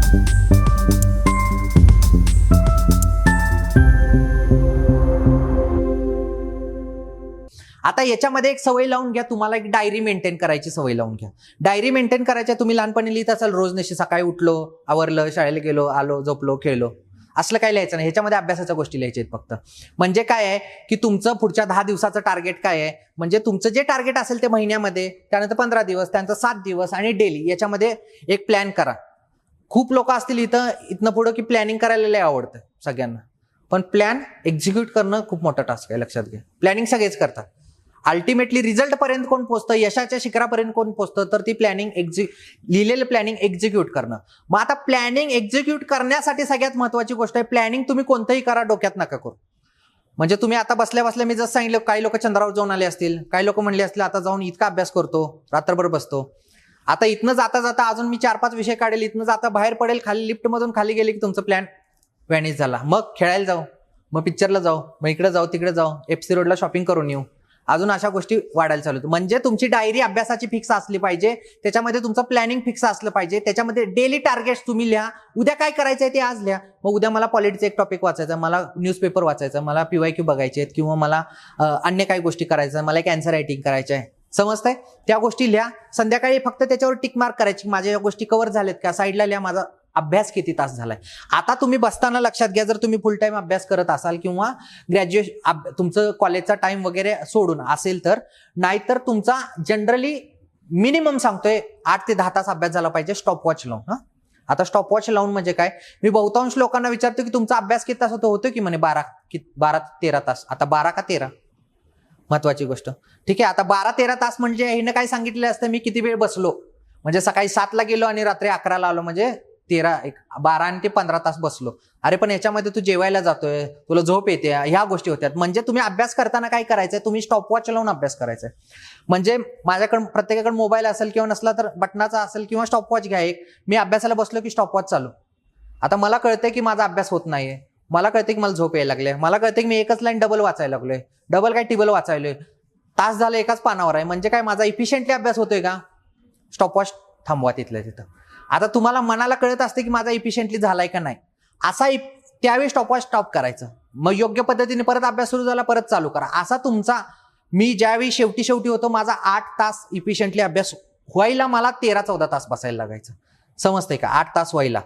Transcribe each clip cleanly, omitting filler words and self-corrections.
आता याच्यामध्ये एक सवय लावून घ्या, तुम्हाला एक डायरी मेंटेन करायची सवय लावून घ्या. डायरी मेंटेन करायच्या तुम्ही लहानपणी लिहित असाल रोज नशी, सकाळी उठलो, आवरलं, शाळेला गेलो, आलो, झोपलो, खेळलो, असलं काही लिहायचं नाही. ह्याच्यामध्ये अभ्यासाच्या गोष्टी लिहायच्या आहेत फक्त. म्हणजे काय आहे की तुमचं पुढच्या 10 दिवसाचं टार्गेट काय आहे, म्हणजे तुमचं जे टार्गेट असेल ते महिन्यामध्ये, त्यानंतर 15 दिवस, त्यानंतर 7 दिवस आणि डेली, याच्यामध्ये एक प्लॅन करा. खूप लोक असतील इथनं पुढं की प्लॅनिंग करायला लय आवडतं सगळ्यांना, पण प्लॅन एक्झिक्यूट करणं खूप मोठा टास्क आहे, लक्षात घ्या. प्लॅनिंग सगळेच करतात, अल्टिमेटली रिझल्ट पर्यंत कोण पोहोचतं, यशाच्या शिखरापर्यंत कोण पोहोचतं, तर ती प्लॅनिंग लिहिलेलं प्लॅनिंग एक्झिक्यूट करणं. मग आता प्लॅनिंग एक्झिक्यूट करण्यासाठी सगळ्यात महत्वाची गोष्ट आहे, प्लॅनिंग तुम्ही कोणतंही करा, डोक्यात नका करू. म्हणजे तुम्ही आता बसल्या बसल्या, मी जसं सांगितलं, काही लोक चंद्रावर जाऊन आले असतील, काही लोक म्हणले असतील आता जाऊन इतका अभ्यास करतो, रात्रभर बसतो. आता इथनं जाता जाता अजून मी 4-5 विषय काढेल, इथनं जाता बाहेर पडेल, खाली लिफ्टमधून खाली गेले की तुमचं प्लॅन व्हॅनिश झाला. मग खेळायला जाऊ, मग पिक्चरला जाऊ, मग इकडे जाऊ, तिकडे जाऊ, FC रोडला शॉपिंग करून येऊ, अजून अशा गोष्टी वाढायला चालू होतं. म्हणजे तुमची डायरी अभ्यासाची फिक्स असली पाहिजे, त्याच्यामध्ये तुमचं प्लॅनिंग फिक्स असलं पाहिजे, त्याच्यामध्ये डेली टार्गेट्स तुम्ही लिहा. उद्या काय करायचंय ते आज लिहा. मग उद्या मला पॉलिटिक्स एक टॉपिक वाचायचा, मला न्यूजपेपर वाचायचा, मला PYQ बघायचे आहेत, किंवा मला अन्य काही गोष्टी करायच्या, मला एक आन्सर रायटिंग करायचं आहे, समजतंय? त्या गोष्टी लिहा. संध्याकाळी फक्त त्याच्यावर टिक मार्क करायची, माझ्या या गोष्टी कव्हर झाल्यात का, साईडला लिहा माझा अभ्यास किती तास झालाय. आता तुम्ही बसताना लक्षात घ्या, जर तुम्ही फुल टाइम अभ्यास करत असाल किंवा ग्रॅज्युएशन तुमचं कॉलेजचा टाइम वगैरे सोडून असेल तर, नाहीतर तुमचा जनरली मिनिमम सांगतोय 8 ते 10 तास अभ्यास झाला पाहिजे स्टॉपवॉच लावून. आता स्टॉपवॉच लावून म्हणजे काय, मी बहुतांश लोकांना विचारतो की तुमचा अभ्यास किती तास होतो की म्हणे 12-13 तास. आता 12 का 13 महत्वाची गोष्ट, ठीक आहे. आता 12-13 तास म्हणजे हिनं काय सांगितलं असतं, मी किती वेळ बसलो, म्हणजे सकाळी 7ला गेलो आणि रात्री 11ला आलो, म्हणजे 12 आणि ते 15 तास बसलो. अरे पण याच्यामध्ये तू जेवायला जातोय, तुला झोप येते, ह्या गोष्टी होत्यात. म्हणजे तुम्ही अभ्यास करताना काय करायचंय, तुम्ही स्टॉपवॉच लावून अभ्यास करायचाय. म्हणजे माझ्याकडे प्रत्येकाकडे मोबाईल असेल किंवा नसला तर बटनाचा असेल किंवा स्टॉपवॉच घ्या एक. मी अभ्यासाला बसलो की स्टॉपवॉच चालू. आता मला कळतंय की माझा अभ्यास होत नाहीये, मला कळतंय की मला झोप यायला लागले, मला कळतंय की मी एकच लाईन डबल वाचायला लागलोय, डबल काय टेबल वाचायलोय, तास झालं एकाच पानावर आहे, म्हणजे काय माझा इफिशियंटली अभ्यास होतोय का, स्टॉपवॉच थांबवा तिथल्या तिथं. आता तुम्हाला मनाला कळत असते की माझा इफिशियंटली झालाय का नाही, असा त्यावेळी स्टॉपवॉच स्टॉप करायचं. मग योग्य पद्धतीने परत अभ्यास सुरू झाला, परत चालू करा. असा तुमचा, मी ज्यावेळी शेवटी होतो, माझा 8 तास इफिशियंटली अभ्यास व्हायला मला 13-14 तास बसायला लागायचं, समजतंय का, 8 तास व्हायला.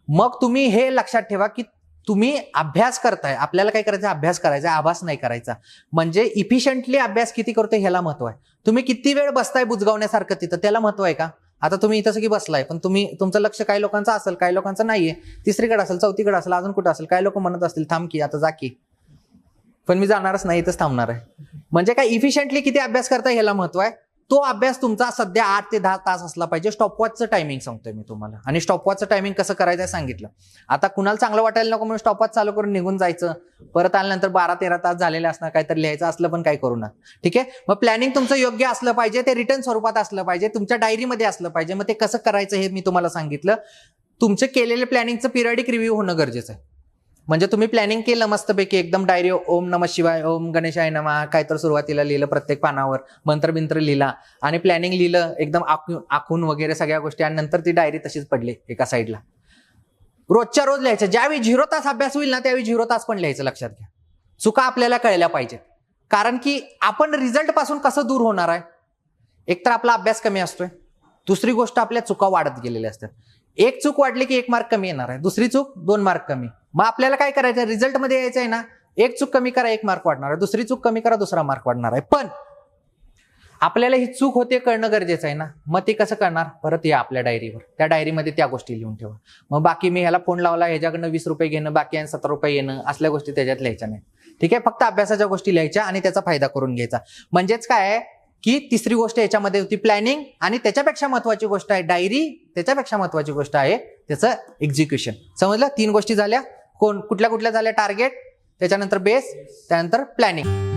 मग तुम्ही हे लक्षात ठेवा की तुम्ही अभ्यास करताय, आपल्याला काय करायचं, अभ्यास करायचा, आभास नाही करायचा. म्हणजे इफिशियंटली अभ्यास किती करतोय ह्याला महत्व आहे. तुम्ही किती वेळ बसताय बुजगावण्यासारखं तिथं, त्याला महत्व आहे का. आता तुम्ही इथं सगळी बसलाय, पण तुमचं लक्ष काही लोकांचं असेल, काही लोकांचं नाहीये, तिसरीकडे असेल, चौथीकडे असेल, अजून कुठं असेल. काही लोक म्हणत असतील थांब की, आता जा की, पण मी जाणारच नाही, इथंच थांबणार आहे. म्हणजे काय, इफिशियंटली किती अभ्यास करताय ह्याला महत्व आहे. तो अभ्यास तुमचा सध्या 8 ते 10 तास असला पाहिजे. स्टॉपवॉचचं टायमिंग सांगतोय मी तुम्हाला, आणि स्टॉपवॉचचं टायमिंग कसं करायचं सांगितलं. आता कुणाला चांगलं वाटायला नको म्हणून स्टॉपवॉच चालू करून निघून जायचं, परत आल्यानंतर 12-13 तास झालेले असणार, काहीतरी लिहायचं असलं पण काय करू नका, ठीक आहे. मग प्लॅनिंग तुमचं योग्य असलं पाहिजे, ते रिटर्न स्वरूपात असलं पाहिजे, तुमच्या डायरीमध्ये असलं पाहिजे. मग ते कसं करायचं हे मी तुम्हाला सांगितलं. तुमचं केलेलं प्लॅनिंगचं पिरियडिक रिव्ह्यू होणं गरजेचं आहे. म्हणजे तुम्ही प्लॅनिंग केलं मस्तपैकी एकदम, डायरी ओम नमः शिवाय, ओम गणेशाय नमः, काय तर सुरुवातीला लिहिलं, प्रत्येक पानावर मंत्र लिहिला आणि प्लॅनिंग लिहिलं एकदम आखून वगैरे सगळ्या गोष्टी, आणि नंतर ती डायरी तशीच पडली एका साईडला. रोजच्या रोज लिहायचं. ज्यावेळी 0 तास अभ्यास होईल ना, त्यावेळी 0 तास पण लिहायचं. लक्षात घ्या, चुका आपल्याला कळल्या पाहिजेत. कारण की आपण रिझल्ट पासून कसं दूर होणार आहे, एकतर आपला अभ्यास कमी असतोय, दुसरी गोष्ट आपल्या चुका वाढत गेलेल्या असतात. एक चूक वाढली की 1 मार्क कमी येणार आहे, दुसरी चूक 2 मार्क कमी. मग आपल्याला काय करायचं, रिझल्टमध्ये यायचं आहे ना, एक चूक कमी करा 1 मार्क वाढणार आहे, दुसरी चूक कमी करा 2 मार्क वाढणार आहे. पण आपल्याला ही चूक होते कळणं गरजेचं आहे ना. मग ते कसं करणार, परत या आपल्या डायरीवर, त्या डायरीमध्ये त्या गोष्टी लिहून ठेवा. मग बाकी मी ह्याला फोन लावला, ह्याच्याकडनं 20 रुपये घेणं, बाकी 17 रुपये येणं, असल्या गोष्टी त्याच्यात लिहायच्या नाही, ठीक आहे. फक्त अभ्यासाच्या गोष्टी लिहायच्या आणि त्याचा फायदा करून घ्यायचा. म्हणजेच काय आहे की तिसरी गोष्ट याच्यामध्ये होती प्लॅनिंग, आणि त्याच्यापेक्षा महत्वाची गोष्ट आहे डायरी, त्याच्यापेक्षा महत्वाची गोष्ट आहे त्याचं एक्झिक्युशन. समजलं, 3 गोष्टी झाल्या. कुठल्या झाल्या, टार्गेट, त्याच्यानंतर बेस, त्यानंतर प्लॅनिंग.